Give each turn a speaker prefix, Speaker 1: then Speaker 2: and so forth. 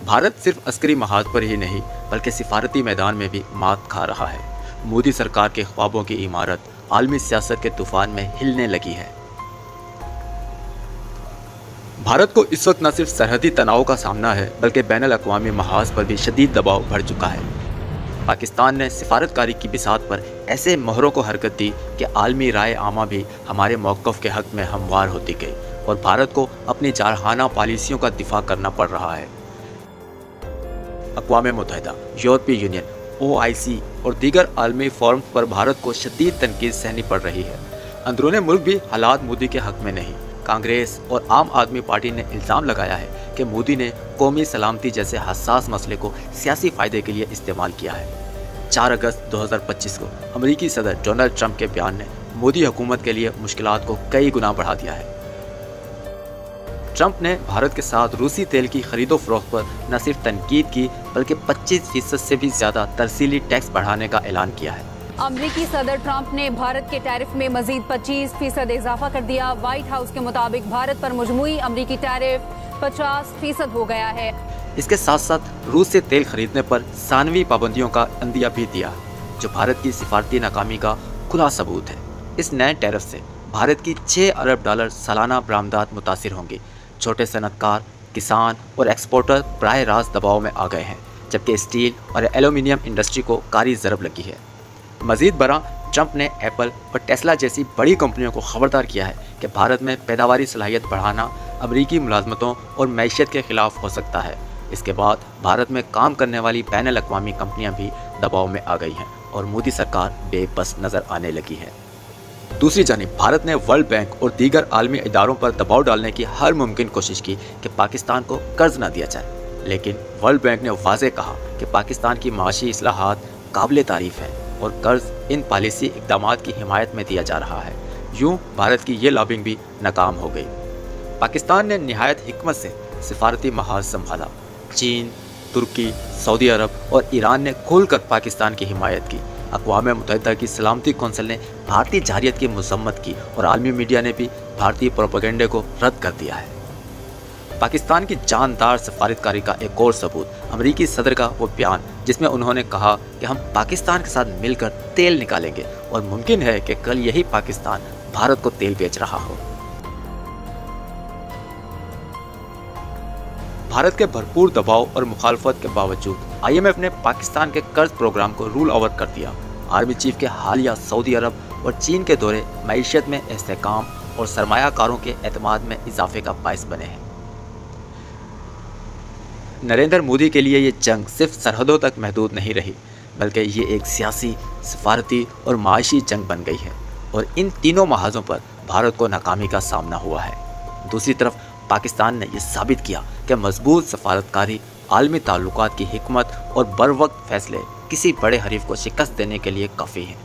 Speaker 1: भारत सिर्फ अस्करी महाज पर ही नहीं बल्कि सिफारती मैदान में भी मात खा रहा है। मोदी सरकार के ख्वाबों की इमारत आलमी सियासत के तूफान में हिलने लगी है। भारत को इस वक्त न सिर्फ सरहदी तनाव का सामना है बल्कि बैनुल-अक़वामी महाज पर भी शदीद दबाव बढ़ चुका है। पाकिस्तान ने सिफारतकारी की बिसात पर ऐसे मोहरों को हरकत दी कि आलमी राय आमा भी हमारे मौक़िफ़ के हक़ में हमवार होती गई और भारत को अपनी जारहाना पॉलिसियों का दिफा करना पड़ रहा है। अक़वाम मुत्तहिदा, यूरोपीय यूनियन, OIC और दीगर आलमी फोरम्स पर भारत को शदीद तनकीद सहनी पड़ रही है। अंदरूनी मुल्क भी हालात मोदी के हक़ में नहीं। कांग्रेस और आम आदमी पार्टी ने इल्ज़ाम लगाया है कि मोदी ने कौमी सलामती जैसे हसास मसले को सियासी फ़ायदे के लिए इस्तेमाल किया है। 4 अगस्त 2025 को अमेरिकी सदर डोनाल्ड ट्रंप के बयान ने मोदी हुकूमत के लिए मुश्किलात को कई गुना बढ़ा दिया है। ट्रंप ने भारत के साथ रूसी तेल की खरीदो फरोख्त पर न सिर्फ तनकीद की बल्कि 25% से भी ज़्यादा तरसीली टैक्स बढ़ाने का ऐलान किया है।
Speaker 2: अमेरिकी सदर ट्रंप ने भारत के टैरिफ में मजीद 25% इजाफा कर दिया। व्हाइट हाउस के मुताबिक भारत पर मजमूई अमेरिकी टैरिफ 50% हो गया है।
Speaker 1: इसके साथ साथ रूस से तेल खरीदने पर सानवी पाबंदियों का अंदिया भी दिया, जो भारत की सिफारती नाकामी का खुला सबूत है। इस नए टैरिफ से भारत की $6 अरब सालाना बरामदात मुतासिर होंगी। छोटे सनतकार, किसान और एक्सपोर्टर बराह रास्त दबाव में आ गए हैं, जबकि स्टील और एल्यूमिनियम इंडस्ट्री को कारी ज़रब लगी है। मज़ीद बरा, ट्रंप ने एप्पल और टेस्ला जैसी बड़ी कंपनियों को खबरदार किया है कि भारत में पैदावारी सलाहियत बढ़ाना अमरीकी मुलाजमतों और मैशियत के खिलाफ हो सकता है। इसके बाद भारत में काम करने वाली बैनुल-अक़वामी कंपनियां भी दबाव में आ गई हैं और मोदी सरकार बेबस नज़र आने लगी है। दूसरी जानिब भारत ने वर्ल्ड बैंक और दीगर आलमी इदारों पर दबाव डालने की हर मुमकिन कोशिश की कि पाकिस्तान को कर्ज न दिया जाए, लेकिन वर्ल्ड बैंक ने वाज़ेह कहा कि पाकिस्तान की माशी इस्लाहात काबिल तारीफ़ है और कर्ज इन पॉलिसी इक़दामात की हिमायत में दिया जा रहा है। यूँ भारत की ये लॉबिंग भी नाकाम हो गई। पाकिस्तान ने निहायत हिकमत से सिफारती महाज संभाला। चीन, तुर्की, सऊदी अरब और ईरान ने खुलकर पाकिस्तान की हिमायत की। अक़वाम मुत्तहिदा की सलामती कौंसिल ने भारतीय जारियत की मज़म्मत की और आलमी मीडिया ने भी भारतीय प्रोपेगेंडे को रद्द कर दिया है। पाकिस्तान की जानदार सफारतकारी का एक और सबूत अमेरिकी सदर का वो बयान, जिसमें उन्होंने कहा कि हम पाकिस्तान के साथ मिलकर तेल निकालेंगे और मुमकिन है कि कल यही पाकिस्तान भारत को तेल बेच रहा हो। भारत के भरपूर दबाव और मुखालफत के बावजूद IMF ने पाकिस्तान के कर्ज प्रोग्राम को रूल ओवर कर दिया। आर्मी चीफ के हालिया सऊदी अरब और चीन के दौरे मईशत में इस्तेहकाम और सरमायाकारों के एतमाद में इजाफे का बाइस बने हैं। नरेंद्र मोदी के लिए ये जंग सिर्फ सरहदों तक महदूद नहीं रही, बल्कि ये एक सियासी, सफारती और माशी जंग बन गई है और इन तीनों महाजों पर भारत को नाकामी का सामना हुआ है। दूसरी तरफ पाकिस्तान ने यह साबित किया कि मजबूत सफारतकारी, आलमी ताल्लुकात की हिकमत और बरवक्त फैसले किसी बड़े हरीफ को शिकस्त देने के लिए काफ़ी हैं।